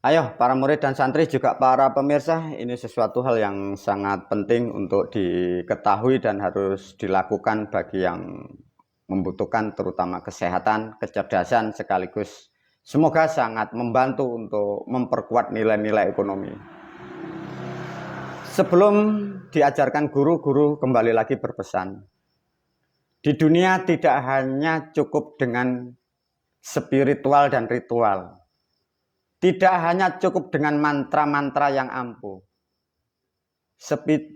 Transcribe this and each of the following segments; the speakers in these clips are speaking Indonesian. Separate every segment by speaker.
Speaker 1: Ayo para murid dan santri juga para pemirsa, ini sesuatu hal yang sangat penting untuk diketahui dan harus dilakukan bagi yang membutuhkan, terutama kesehatan, kecerdasan, sekaligus semoga sangat membantu untuk memperkuat nilai-nilai ekonomi. Sebelum diajarkan guru kembali lagi berpesan, di dunia tidak hanya cukup dengan spiritual dan ritual. Tidak hanya cukup dengan mantra-mantra yang ampuh.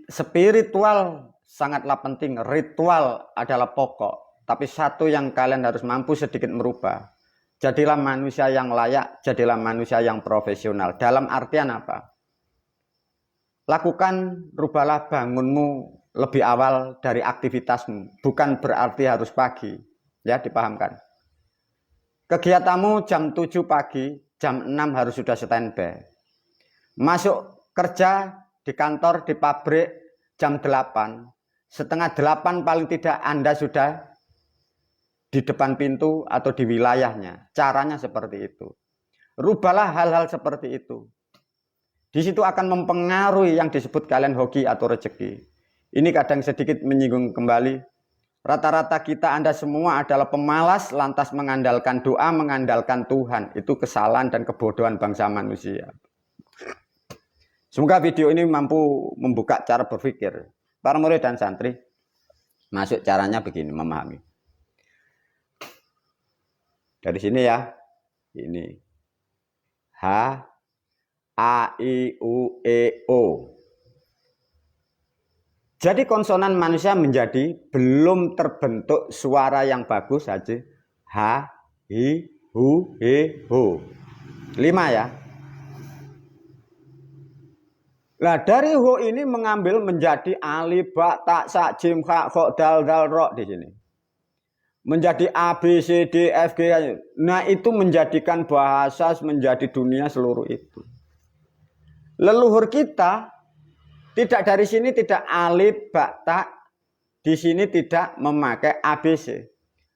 Speaker 1: Spiritual sangatlah penting, ritual adalah pokok. Tapi satu yang kalian harus mampu sedikit merubah. Jadilah manusia yang layak, jadilah manusia yang profesional. Dalam artian apa? Lakukan, rubahlah bangunmu lebih awal dari aktivitasmu. Bukan berarti harus pagi. Ya, dipahamkan. Kegiatanmu jam 7 pagi, jam 6 harus sudah standby. Masuk kerja di kantor, di pabrik jam 8. Setengah 8 paling tidak Anda sudah di depan pintu atau di wilayahnya. Caranya seperti itu. Rubahlah hal-hal seperti itu. Di situ akan mempengaruhi yang disebut kalian hoki atau rezeki. Ini kadang sedikit menyinggung kembali. Rata-rata kita Anda semua adalah pemalas lantas mengandalkan doa, mengandalkan Tuhan. Itu kesalahan dan kebodohan bangsa manusia. Semoga video ini mampu membuka cara berpikir. Para murid dan santri, masuk caranya begini, memahami. Dari sini ya, ini. H, A, I, U, E, O. Jadi konsonan manusia menjadi belum terbentuk suara yang bagus saja. H, I, Hu, He, Ho. 5 ya. Nah dari Ho ini mengambil menjadi alif, ba, ta, sa, jim, kha, kho, dal, ro di sini. Menjadi A, B, C, D, F, G. Nah itu menjadikan bahasa menjadi dunia seluruh itu. Leluhur kita tidak dari sini tidak alif, ba, ta. Di sini tidak memakai ABC.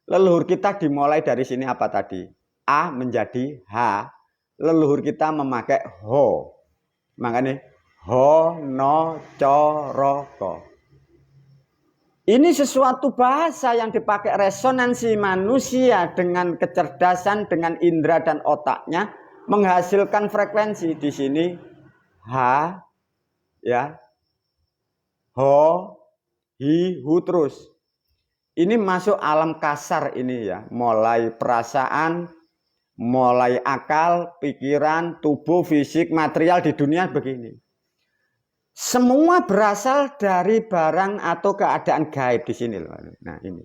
Speaker 1: Leluhur kita dimulai dari sini apa tadi? A menjadi H. Leluhur kita memakai Ho. Makanya Ho, no, co, ro, ko. Ini sesuatu bahasa yang dipakai resonansi manusia dengan kecerdasan, dengan indera dan otaknya menghasilkan frekuensi di sini H, ya, Ho, Hi, Hu terus. Ini masuk alam kasar ini ya, mulai perasaan, mulai akal, pikiran, tubuh, fisik, material di dunia begini. Semua berasal dari barang atau keadaan gaib di sini loh. Nah ini.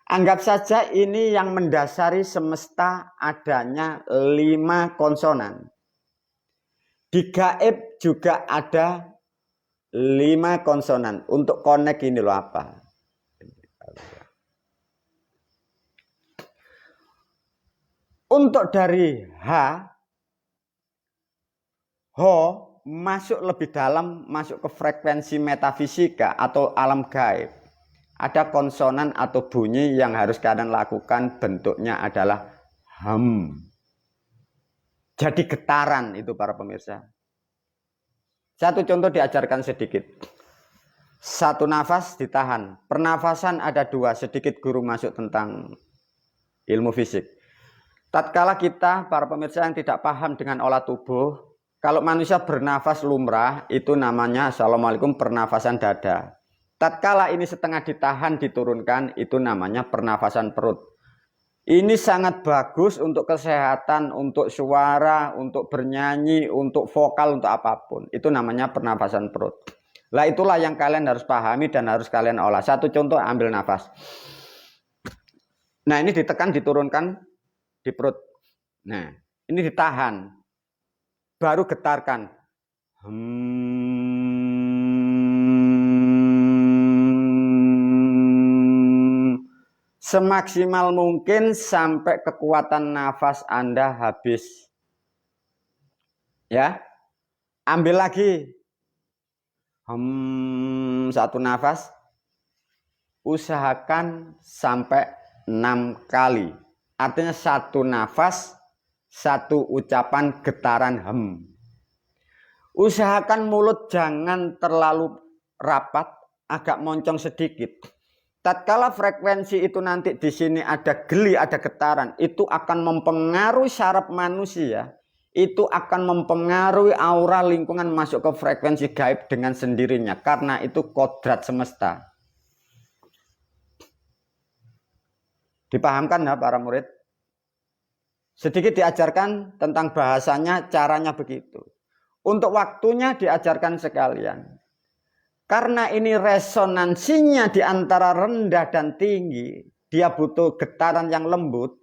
Speaker 1: Anggap saja ini yang mendasari semesta adanya 5 konsonan. Di gaib juga ada 5 konsonan. Untuk connect ini loh apa? Untuk dari H, Ho, masuk lebih dalam, masuk ke frekuensi metafisika atau alam gaib. Ada konsonan atau bunyi yang harus kalian lakukan, bentuknya adalah hem. Jadi getaran itu para pemirsa. Satu contoh diajarkan sedikit. Satu nafas ditahan. Pernafasan ada 2, sedikit guru masuk tentang ilmu fisik. Tatkala kita para pemirsa yang tidak paham dengan olah tubuh, kalau manusia bernafas lumrah, itu namanya assalamualaikum pernafasan dada. Tatkala ini setengah ditahan, diturunkan, itu namanya pernafasan perut. Ini sangat bagus untuk kesehatan, untuk suara, untuk bernyanyi, untuk vokal, untuk apapun. Itu namanya pernafasan perut. Lah itulah yang kalian harus pahami dan harus kalian olah. Satu contoh, ambil nafas. Nah ini ditekan, diturunkan di perut. Nah ini ditahan. Baru getarkan. Semaksimal mungkin sampai kekuatan nafas Anda habis. Ya. Ambil lagi. Satu nafas. Usahakan sampai 6 kali. Artinya satu nafas satu ucapan getaran hem. Usahakan mulut jangan terlalu rapat, agak moncong sedikit. Tatkala frekuensi itu nanti di sini ada geli, ada getaran, itu akan mempengaruhi saraf manusia. Itu akan mempengaruhi aura lingkungan masuk ke frekuensi gaib dengan sendirinya. Karena itu kodrat semesta. Dipahamkan ya para murid? Sedikit diajarkan tentang bahasanya, caranya begitu. Untuk waktunya diajarkan sekalian. Karena ini resonansinya di antara rendah dan tinggi, dia butuh getaran yang lembut.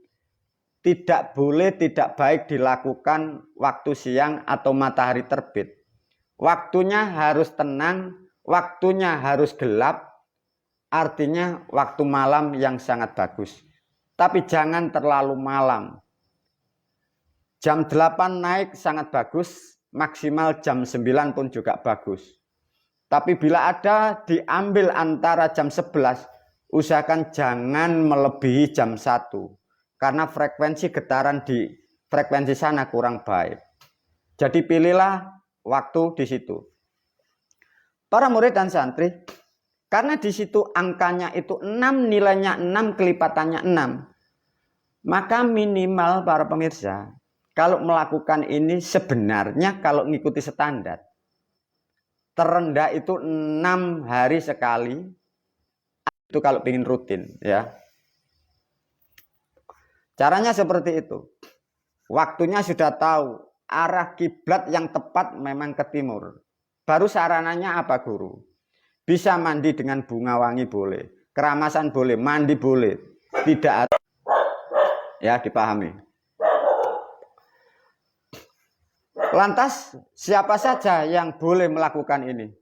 Speaker 1: Tidak boleh, tidak baik dilakukan waktu siang atau matahari terbit. Waktunya harus tenang, waktunya harus gelap, artinya waktu malam yang sangat bagus. Tapi jangan terlalu malam. Jam 8 naik sangat bagus, maksimal jam 9 pun juga bagus. Tapi bila ada diambil antara jam 11, usahakan jangan melebihi jam 1. Karena frekuensi getaran di frekuensi sana kurang baik. Jadi pilihlah waktu di situ. Para murid dan santri, karena di situ angkanya itu 6, nilainya 6, kelipatannya 6. Maka minimal para pemirsa, kalau melakukan ini sebenarnya kalau mengikuti standar, terendah itu 6 hari sekali. Itu kalau ingin rutin ya. Caranya seperti itu. Waktunya sudah tahu, arah kiblat yang tepat memang ke timur. Baru sarananya apa guru? Bisa mandi dengan bunga wangi boleh, keramasan boleh, mandi boleh. Tidak ada. Ya, dipahami. Lantas siapa saja yang boleh melakukan ini?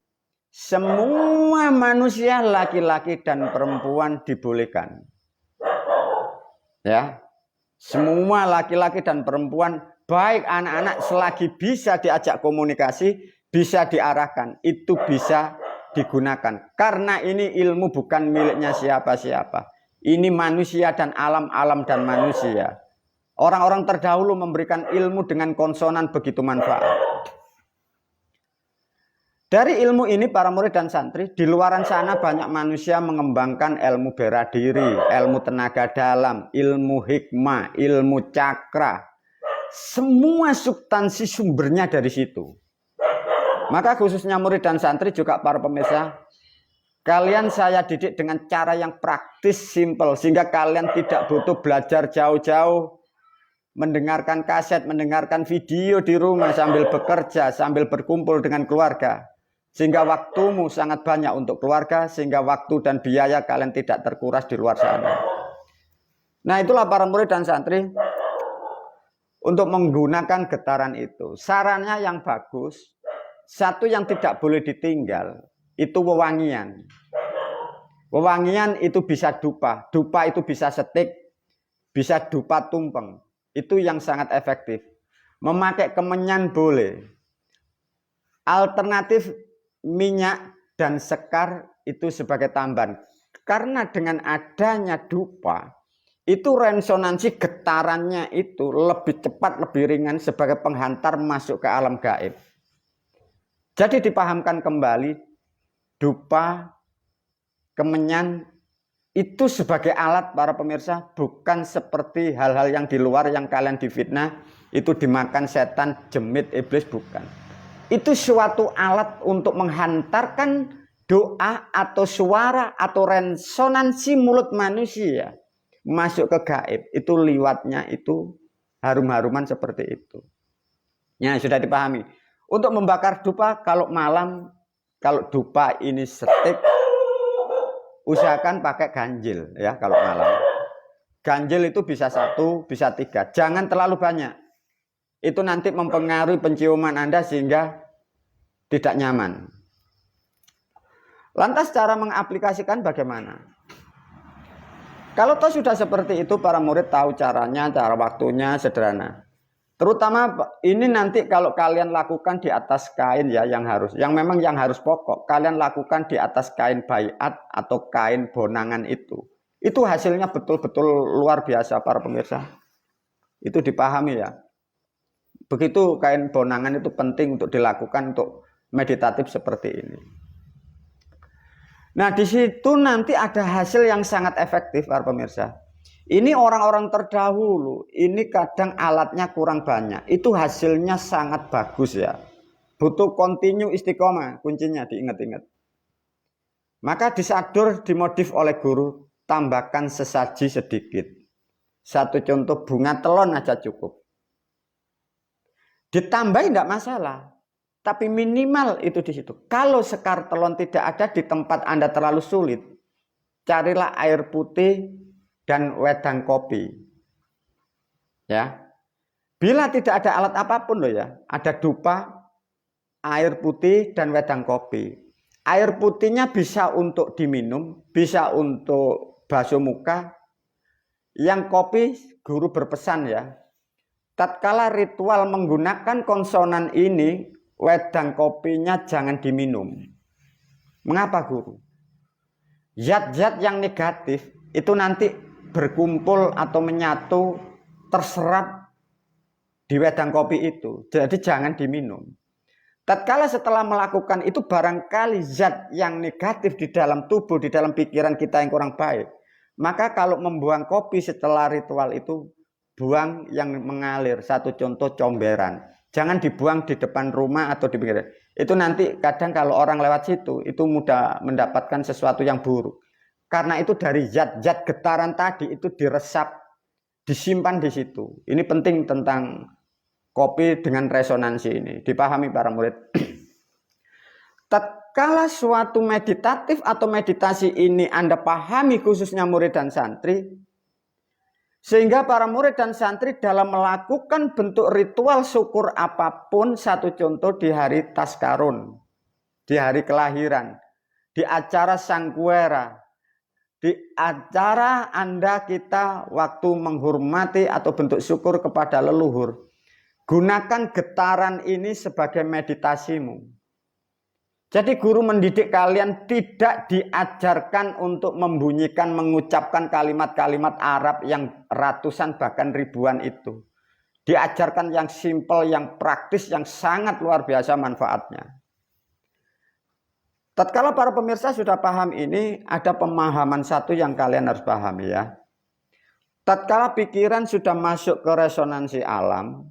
Speaker 1: Semua manusia laki-laki dan perempuan dibolehkan. Ya. Semua laki-laki dan perempuan, baik anak-anak, selagi bisa diajak komunikasi, bisa diarahkan, itu bisa digunakan. Karena ini ilmu bukan miliknya siapa-siapa. Ini manusia dan alam-alam dan manusia. Orang-orang terdahulu memberikan ilmu dengan konsonan begitu manfaat. Dari ilmu ini para murid dan santri, di luaran sana banyak manusia mengembangkan ilmu bela diri, ilmu tenaga dalam, ilmu hikmah, ilmu cakra. Semua substansi sumbernya dari situ. Maka khususnya murid dan santri juga para pemirsa, kalian saya didik dengan cara yang praktis, simple, sehingga kalian tidak butuh belajar jauh-jauh, mendengarkan kaset, mendengarkan video di rumah sambil bekerja, sambil berkumpul dengan keluarga. Sehingga waktumu sangat banyak untuk keluarga, sehingga waktu dan biaya kalian tidak terkuras di luar sana. Nah itulah para murid dan santri untuk menggunakan getaran itu. Sarannya yang bagus, satu yang tidak boleh ditinggal, itu wewangian. Wewangian itu bisa dupa, dupa itu bisa setik, bisa dupa tumpeng. Itu yang sangat efektif. Memakai kemenyan boleh. Alternatif minyak dan sekar itu sebagai tambahan. Karena dengan adanya dupa, itu resonansi getarannya itu lebih cepat, lebih ringan sebagai penghantar masuk ke alam gaib. Jadi dipahamkan kembali, dupa, kemenyan, itu sebagai alat para pemirsa, bukan seperti hal-hal yang di luar yang kalian difitnah, itu dimakan setan, jemit, iblis, bukan. Itu suatu alat untuk menghantarkan doa atau suara atau resonansi mulut manusia masuk ke gaib. Itu liwatnya itu harum-haruman seperti itu. Ya, sudah dipahami. Untuk membakar dupa kalau malam, kalau dupa ini setik, usahakan pakai ganjil ya kalau malam. Ganjil itu bisa 1, bisa 3. Jangan terlalu banyak. Itu nanti mempengaruhi penciuman Anda sehingga tidak nyaman. Lantas cara mengaplikasikan bagaimana? Kalau toh sudah seperti itu, para murid tahu caranya, cara waktunya sederhana. Terutama ini nanti kalau kalian lakukan di atas kain ya yang memang harus pokok. Kalian lakukan di atas kain baiat atau kain bonangan itu. Itu hasilnya betul-betul luar biasa para pemirsa. Itu dipahami ya. Begitu kain bonangan itu penting untuk dilakukan untuk meditatif seperti ini. Nah, di situ nanti ada hasil yang sangat efektif, para pemirsa. Ini orang-orang terdahulu, ini kadang alatnya kurang banyak. Itu hasilnya sangat bagus ya. Butuh continue istiqomah, kuncinya diingat-ingat. Maka disadur, dimodif oleh guru, tambahkan sesaji sedikit. Satu contoh bunga telon aja cukup. Ditambah tidak masalah, tapi minimal itu di situ. Kalau sekar telon tidak ada di tempat Anda terlalu sulit, carilah air putih dan wedang kopi. Ya, bila tidak ada alat apapun loh ya, ada dupa, air putih dan wedang kopi. Air putihnya bisa untuk diminum, bisa untuk basuh muka. Yang kopi guru berpesan ya, tatkala ritual menggunakan konsonan ini, wedang kopinya jangan diminum. Mengapa guru? Zat-zat yang negatif itu nanti berkumpul atau menyatu, terserap di wedang kopi itu. Jadi jangan diminum. Tatkala setelah melakukan itu barangkali zat yang negatif di dalam tubuh, di dalam pikiran kita yang kurang baik. Maka kalau membuang kopi setelah ritual itu, buang yang mengalir. Satu contoh comberan. Jangan dibuang di depan rumah atau di pinggir. Itu nanti kadang kalau orang lewat situ, itu mudah mendapatkan sesuatu yang buruk. Karena itu dari zat-zat getaran tadi itu diresap, disimpan di situ. Ini penting tentang kopi dengan resonansi ini. Dipahami para murid. Tatkala suatu meditatif atau meditasi ini Anda pahami khususnya murid dan santri, sehingga para murid dan santri dalam melakukan bentuk ritual syukur apapun, satu contoh di hari Taskarun, di hari kelahiran, di acara Sangkuera, di acara Anda kita waktu menghormati atau bentuk syukur kepada leluhur, gunakan getaran ini sebagai meditasimu. Jadi guru mendidik kalian tidak diajarkan untuk membunyikan, mengucapkan kalimat-kalimat Arab yang ratusan bahkan ribuan itu. Diajarkan yang simpel, yang praktis, yang sangat luar biasa manfaatnya. Tatkala para pemirsa sudah paham ini, ada pemahaman satu yang kalian harus pahami ya. Tatkala pikiran sudah masuk ke resonansi alam,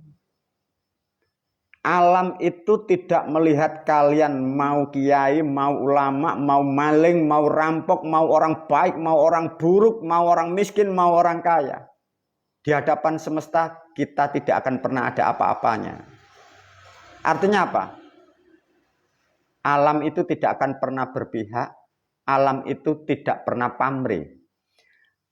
Speaker 1: alam itu tidak melihat kalian mau kiai, mau ulama, mau maling, mau rampok, mau orang baik, mau orang buruk, mau orang miskin, mau orang kaya. Di hadapan semesta kita tidak akan pernah ada apa-apanya. Artinya apa? Alam itu tidak akan pernah berpihak, alam itu tidak pernah pamrih.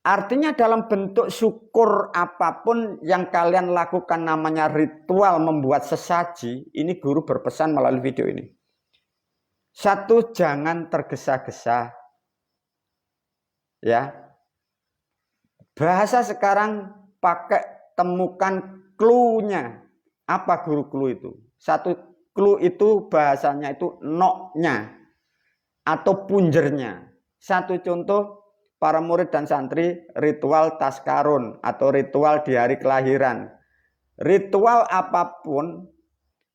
Speaker 1: Artinya dalam bentuk syukur apapun yang kalian lakukan namanya ritual membuat sesaji, ini guru berpesan melalui video ini. Satu, jangan tergesa-gesa. Ya. Bahasa sekarang pakai temukan clue-nya. Apa guru clue itu? Satu clue itu bahasanya itu noknya atau punjernya. Satu contoh, para murid dan santri, ritual Taskarun atau ritual di hari kelahiran. Ritual apapun,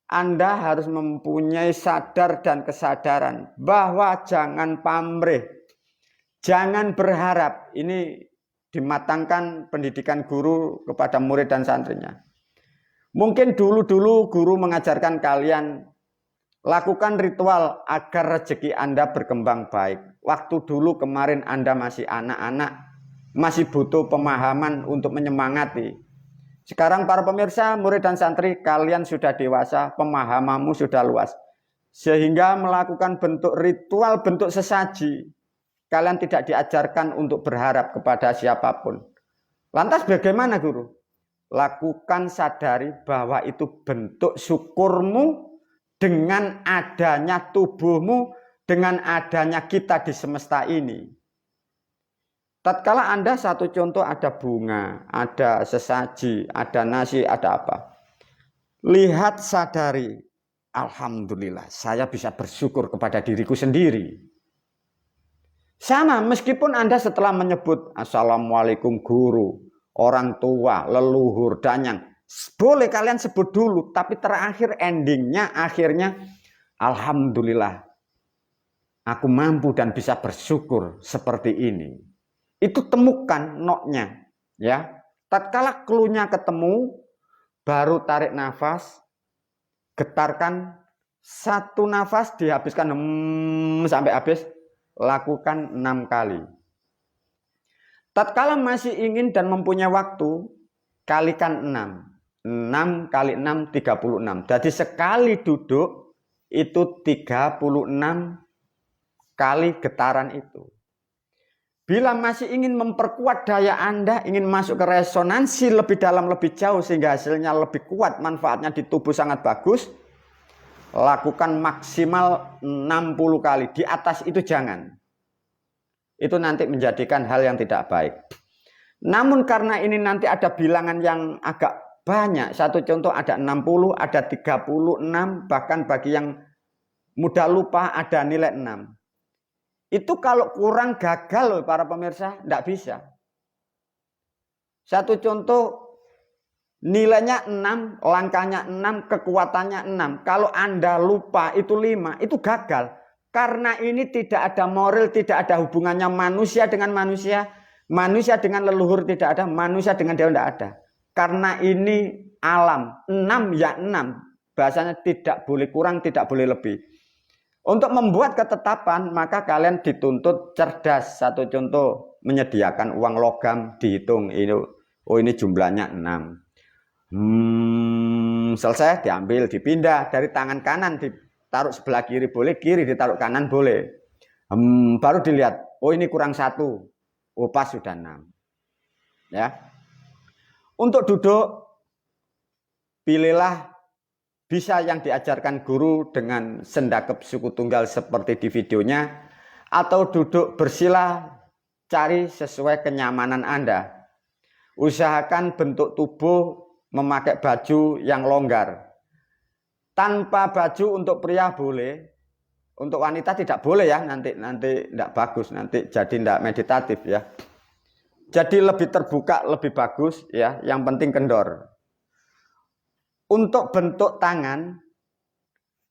Speaker 1: Anda harus mempunyai sadar dan kesadaran bahwa jangan pamrih, jangan berharap. Ini dimatangkan pendidikan guru kepada murid dan santrinya. Mungkin dulu-dulu guru mengajarkan kalian lakukan ritual agar rezeki Anda berkembang baik. Waktu dulu kemarin Anda masih anak-anak, masih butuh pemahaman untuk menyemangati. Sekarang para pemirsa, murid dan santri, kalian sudah dewasa, pemahamanmu sudah luas. Sehingga melakukan bentuk ritual, bentuk sesaji, kalian tidak diajarkan untuk berharap kepada siapapun. Lantas bagaimana guru? Lakukan sadari bahwa itu bentuk syukurmu dengan adanya tubuhmu, dengan adanya kita di semesta ini. Tatkala Anda satu contoh ada bunga, ada sesaji, ada nasi, ada apa. Lihat, sadari, alhamdulillah saya bisa bersyukur kepada diriku sendiri. Sama meskipun Anda setelah menyebut assalamualaikum guru, orang tua, leluhur, danyang, Boleh kalian sebut dulu, tapi terakhir endingnya akhirnya alhamdulillah aku mampu dan bisa bersyukur seperti ini. Itu temukan noknya, ya. Tatkala clue-nya ketemu, baru tarik nafas, getarkan satu nafas dihabiskan sampai habis, lakukan 6 kali. Tatkala masih ingin dan mempunyai waktu, kalikan 6. 6 kali 6, 36. Jadi sekali duduk, itu 36 kali getaran itu. Bila masih ingin memperkuat daya Anda, ingin masuk ke resonansi lebih dalam, lebih jauh, sehingga hasilnya lebih kuat, manfaatnya di tubuh sangat bagus, lakukan maksimal 60 kali. Di atas itu jangan. Itu nanti menjadikan hal yang tidak baik. Namun karena ini nanti ada bilangan yang agak banyak. Satu contoh ada 60, ada 36, bahkan bagi yang mudah lupa ada nilai 6. Itu kalau kurang gagal loh para pemirsa, tidak bisa. Satu contoh nilainya 6, langkahnya 6, kekuatannya 6. Kalau Anda lupa itu 5, itu gagal. Karena ini tidak ada moral, tidak ada hubungannya manusia dengan manusia, manusia dengan leluhur tidak ada, manusia dengan dewa tidak ada. Karena ini alam, 6 ya 6. Bahasanya tidak boleh kurang, tidak boleh lebih. Untuk membuat ketetapan, maka kalian dituntut cerdas. Satu contoh, menyediakan uang logam, dihitung. Oh ini jumlahnya 6. Selesai, diambil, dipindah dari tangan kanan, ditaruh sebelah kiri boleh, kiri ditaruh kanan boleh. Baru dilihat, oh ini kurang 1. Oh pas sudah 6. Ya. Untuk duduk, pilihlah bisa yang diajarkan guru dengan sendakep suku tunggal seperti di videonya, atau duduk bersila, cari sesuai kenyamanan Anda. Usahakan bentuk tubuh memakai baju yang longgar. Tanpa baju untuk pria boleh, untuk wanita tidak boleh ya, nanti tidak bagus, nanti jadi tidak meditatif ya. Jadi lebih terbuka, lebih bagus ya, yang penting kendor. Untuk bentuk tangan,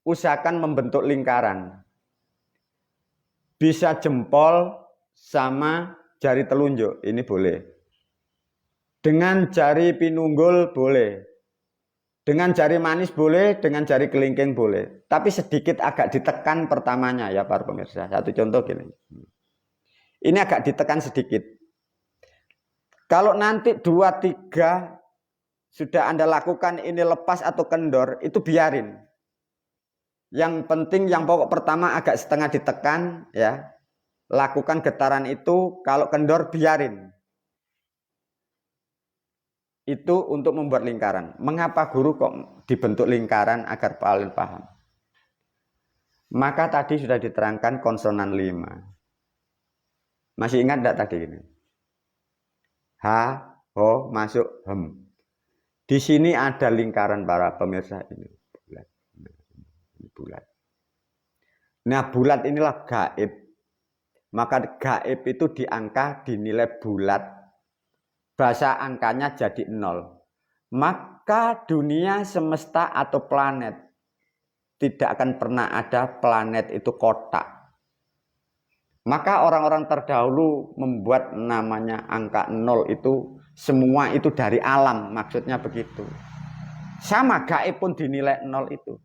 Speaker 1: usahakan membentuk lingkaran. Bisa jempol sama jari telunjuk, ini boleh. Dengan jari pinunggul boleh. Dengan jari manis boleh, dengan jari kelingking boleh. Tapi sedikit agak ditekan pertamanya ya para pemirsa. Satu contoh gini. Ini agak ditekan sedikit. Kalau nanti 2, 3 sudah Anda lakukan ini lepas atau kendor, itu biarin. Yang penting, yang pokok pertama agak setengah ditekan, ya. Lakukan getaran itu, kalau kendor biarin. Itu untuk membuat lingkaran. Mengapa guru kok dibentuk lingkaran agar kalian paham? Maka tadi sudah diterangkan konsonan 5. Masih ingat tidak tadi ini? Ha, ho, masuk, hem. Di sini ada lingkaran para pemirsa ini bulat. Bulat. Nah bulat inilah gaib. Maka gaib itu diangka dinilai bulat. Bahasa angkanya jadi 0. Maka dunia semesta atau planet tidak akan pernah ada planet itu kotak. Maka orang-orang terdahulu membuat namanya angka 0 itu. Semua itu dari alam, maksudnya begitu. Sama gaib pun dinilai 0 itu.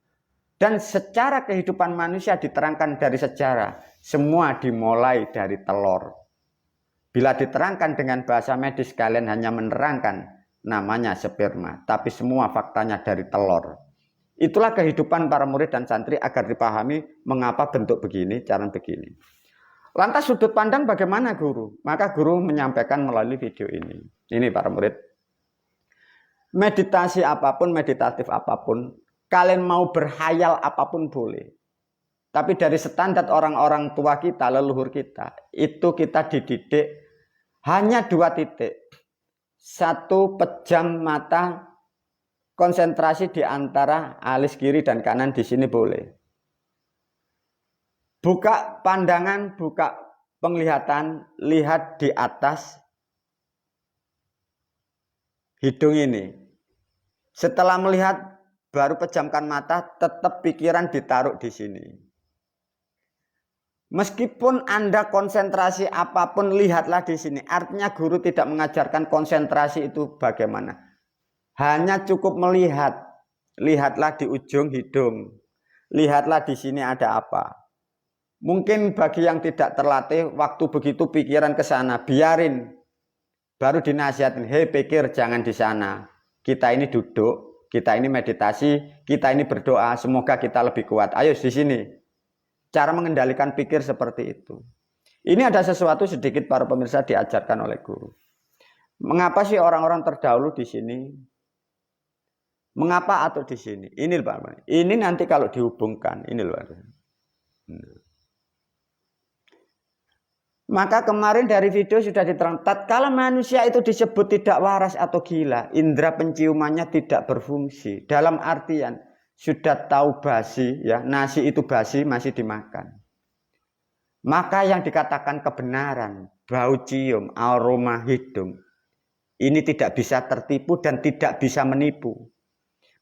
Speaker 1: Dan secara kehidupan manusia diterangkan dari sejarah. Semua dimulai dari telur. Bila diterangkan dengan bahasa medis, kalian hanya menerangkan namanya sperma. Tapi semua faktanya dari telur. Itulah kehidupan para murid dan santri agar dipahami mengapa bentuk begini, cara begini. Lantas sudut pandang bagaimana guru? Maka guru menyampaikan melalui video ini. Ini para murid. Meditasi apapun, meditatif apapun, kalian mau berhayal apapun boleh. Tapi dari standar orang-orang tua kita, leluhur kita, itu kita dididik hanya 2 titik. 1, pejam mata, konsentrasi di antara alis kiri dan kanan di sini boleh. Buka pandangan, buka penglihatan, lihat di atas hidung ini. Setelah melihat baru pejamkan mata, tetap pikiran ditaruh di sini. Meskipun Anda konsentrasi apapun, lihatlah di sini. Artinya guru tidak mengajarkan konsentrasi itu bagaimana. Hanya cukup melihat. Lihatlah di ujung hidung. Lihatlah di sini ada apa. Mungkin bagi yang tidak terlatih, waktu begitu pikiran ke sana, biarin. Baru dinasihatin, hei pikir jangan di sana. Kita ini duduk, kita ini meditasi, kita ini berdoa, semoga kita lebih kuat. Ayo di sini. Cara mengendalikan pikir seperti itu. Ini ada sesuatu sedikit para pemirsa diajarkan oleh guru. Mengapa sih orang-orang terdahulu di sini? Mengapa atau di sini? Ini Pak. Ini nanti kalau dihubungkan, ini loh. Maka kemarin dari video sudah diterangkan, tatkala manusia itu disebut tidak waras atau gila, indera penciumannya tidak berfungsi. Dalam artian sudah tahu basi, ya nasi itu basi masih dimakan. Maka yang dikatakan kebenaran, bau cium, aroma hidung, ini tidak bisa tertipu dan tidak bisa menipu.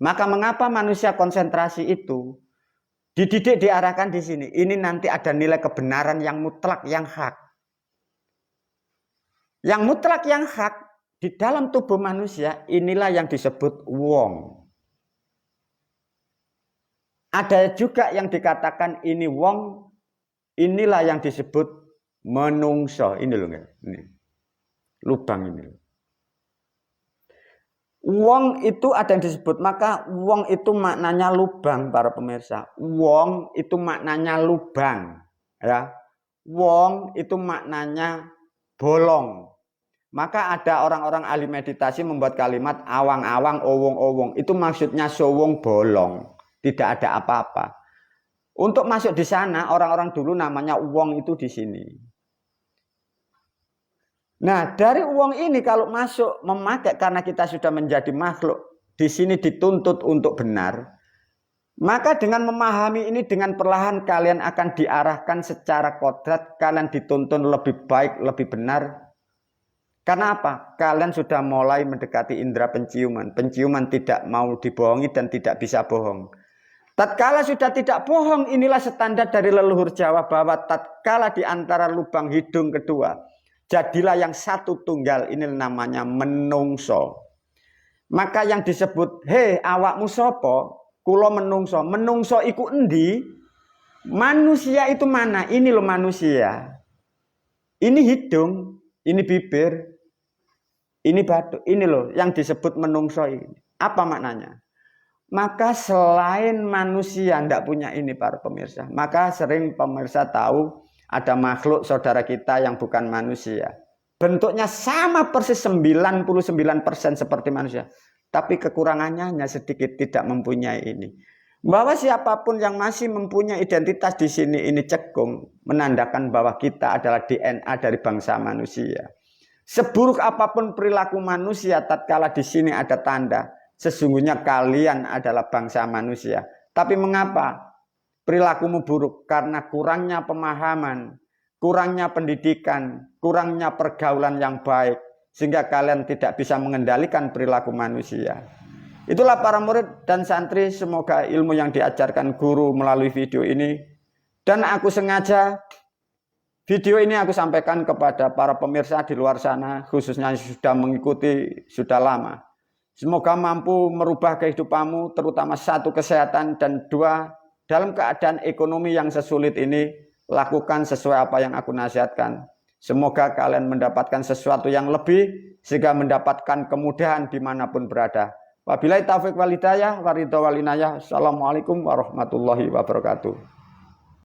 Speaker 1: Maka mengapa manusia konsentrasi itu dididik, diarahkan di sini? Ini nanti ada nilai kebenaran yang mutlak, yang hak. Yang mutlak, yang hak di dalam tubuh manusia, inilah yang disebut wong. Ada juga yang dikatakan ini wong, inilah yang disebut menungso. Ini loh, ini lubang ini. Wong itu ada yang disebut, maka wong itu maknanya lubang para pemirsa. Wong itu maknanya lubang, ya. Wong itu maknanya bolong. Maka ada orang-orang ahli meditasi membuat kalimat awang-awang, owong-owong. Itu maksudnya sowong bolong. Tidak ada apa-apa. Untuk masuk di sana, orang-orang dulu namanya wong itu di sini. Nah, dari wong ini kalau masuk memakai, karena kita sudah menjadi makhluk, di sini dituntut untuk benar. Maka dengan memahami ini, dengan perlahan kalian akan diarahkan secara kodrat, kalian dituntun lebih baik, lebih benar. Karena apa? Kalian sudah mulai mendekati indera penciuman. Penciuman tidak mau dibohongi dan tidak bisa bohong. Tatkala sudah tidak bohong, inilah standar dari leluhur Jawa bahwa tatkala di antara lubang hidung kedua, jadilah yang satu tunggal, ini namanya menungso. Maka yang disebut, hei awakmu sopo, kulo menungso. Menungso iku endi? Manusia itu mana? Ini loh manusia. Ini hidung, ini bibir, ini batuk, ini loh yang disebut menungso ini. Apa maknanya? Maka selain manusia tidak punya ini para pemirsa. Maka sering pemirsa tahu ada makhluk saudara kita yang bukan manusia. Bentuknya sama persis 99% seperti manusia. Tapi kekurangannya hanya sedikit, tidak mempunyai ini. Bahwa siapapun yang masih mempunyai identitas di sini ini cekung, menandakan bahwa kita adalah DNA dari bangsa manusia. Seburuk apapun perilaku manusia, tatkala di sini ada tanda, sesungguhnya kalian adalah bangsa manusia. Tapi mengapa perilakumu buruk? Karena kurangnya pemahaman, kurangnya pendidikan, kurangnya pergaulan yang baik, sehingga kalian tidak bisa mengendalikan perilaku manusia. Itulah para murid dan santri, semoga ilmu yang diajarkan guru melalui video ini, dan aku sengaja video ini aku sampaikan kepada para pemirsa di luar sana, khususnya yang sudah mengikuti sudah lama. Semoga mampu merubah kehidupanmu, terutama satu, kesehatan, dan dua, dalam keadaan ekonomi yang sesulit ini, lakukan sesuai apa yang aku nasihatkan. Semoga kalian mendapatkan sesuatu yang lebih, sehingga mendapatkan kemudahan dimanapun berada. Wabillahi taufiq wal hidayah, waridho wal inayah. Assalamualaikum warahmatullahi wabarakatuh.